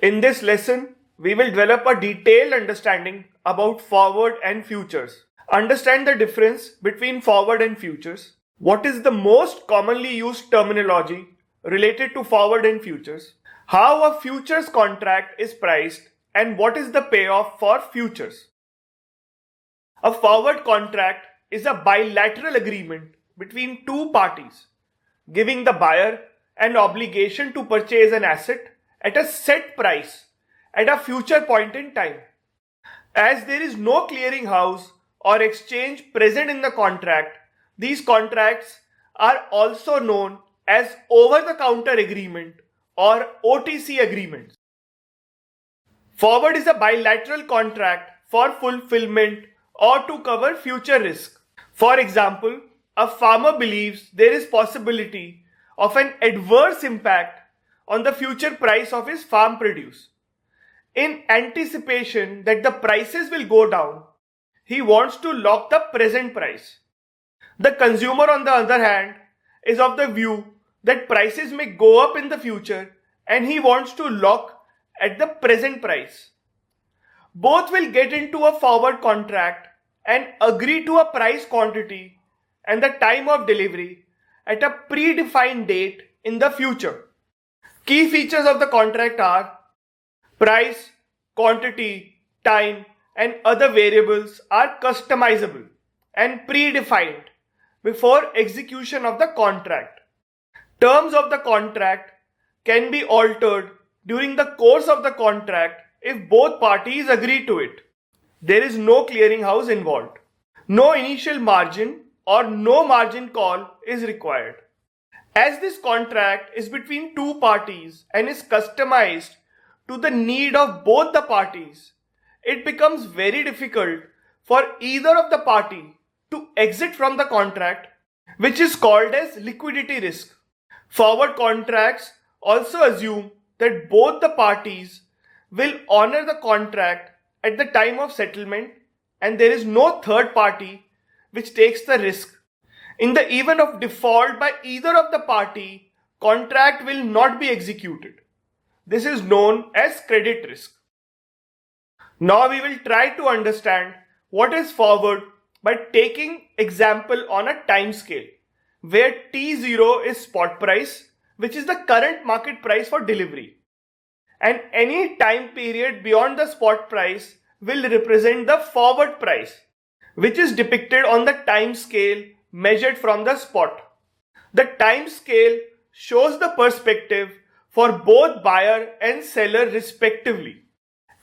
In this lesson, we will develop a detailed understanding about forward and futures. Understand the difference between forward and futures. What is the most commonly used terminology related to forward and futures? How a futures contract is priced and what is the payoff for futures? A forward contract is a bilateral agreement between two parties, giving the buyer an obligation to purchase an asset at a set price at a future point in time. As there is no clearinghouse or exchange present in the contract, these contracts are also known as over-the-counter agreement or OTC agreements. Forward is a bilateral contract for fulfillment or to cover future risk. For example, a farmer believes there is possibility of an adverse impact on the future price of his farm produce. In anticipation that the prices will go down, he wants to lock the present price. The consumer, on the other hand, is of the view that prices may go up in the future and he wants to lock at the present price. Both will get into a forward contract and agree to a price quantity and the time of delivery at a predefined date in the future. Key features of the contract are price, quantity, time, and other variables are customizable and predefined before execution of the contract. Terms of the contract can be altered during the course of the contract if both parties agree to it. There is no clearinghouse involved. No initial margin or no margin call is required. As this contract is between two parties and is customized to the need of both the parties, it becomes very difficult for either of the party to exit from the contract, which is called as liquidity risk. Forward contracts also assume that both the parties will honor the contract at the time of settlement and there is no third party which takes the risk. In the event of default by either of the party, contract will not be executed. This is known as credit risk. Now we will try to understand what is forward by taking example on a time scale where T0 is spot price, which is the current market price for delivery, and any time period beyond the spot price will represent the forward price, which is depicted on the time scale measured from the spot. The time scale shows the perspective for both buyer and seller respectively.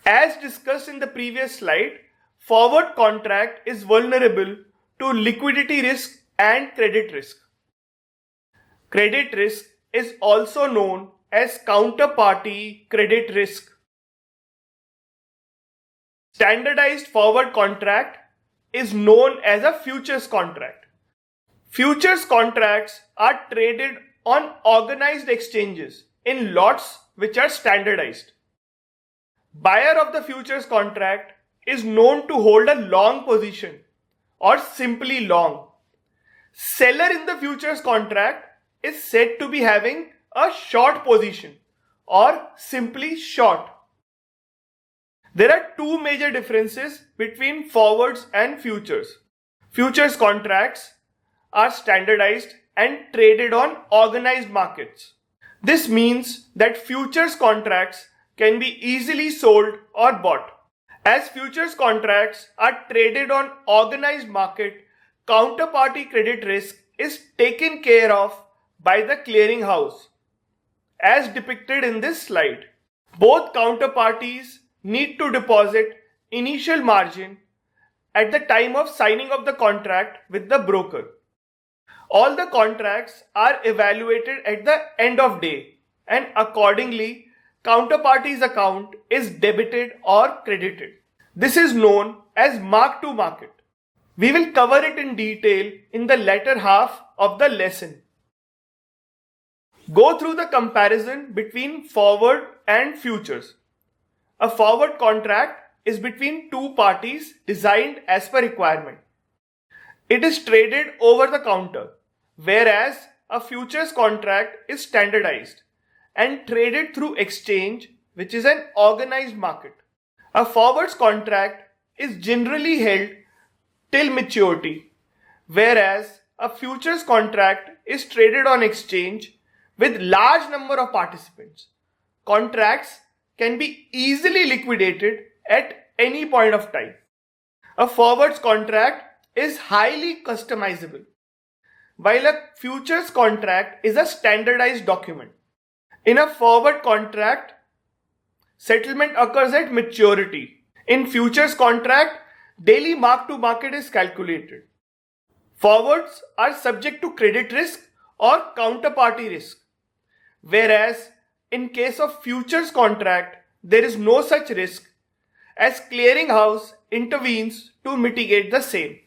As discussed in the previous slide, forward contract is vulnerable to liquidity risk and credit risk. Credit risk is also known as counterparty credit risk. Standardized forward contract is known as a futures contract. Futures contracts are traded on organized exchanges in lots which are standardized. Buyer of the futures contract is known to hold a long position or simply long. Seller in the futures contract is said to be having a short position or simply short. There are two major differences between forwards and futures. Futures contracts are standardized and traded on organized markets. This means that futures contracts can be easily sold or bought. As futures contracts are traded on organized market, counterparty credit risk is taken care of by the clearinghouse, as depicted in this slide. Both counterparties need to deposit initial margin at the time of signing of the contract with the broker. All the contracts are evaluated at the end of day and accordingly counterparty's account is debited or credited. This is known as mark to market. We will cover it in detail in the latter half of the lesson. Go through the comparison between forward and futures. A forward contract is between two parties designed as per requirement. It is traded over the counter, whereas a futures contract is standardized and traded through exchange which is an organized market. A forwards contract is generally held till maturity, whereas a futures contract is traded on exchange with large number of participants. Contracts can be easily liquidated at any point of time. A forwards contract is highly customizable, while a futures contract is a standardized document. In a forward contract, settlement occurs at maturity. In futures contract, daily mark to market is calculated. Forwards are subject to credit risk or counterparty risk, whereas in case of futures contract, there is no such risk as clearinghouse intervenes to mitigate the same.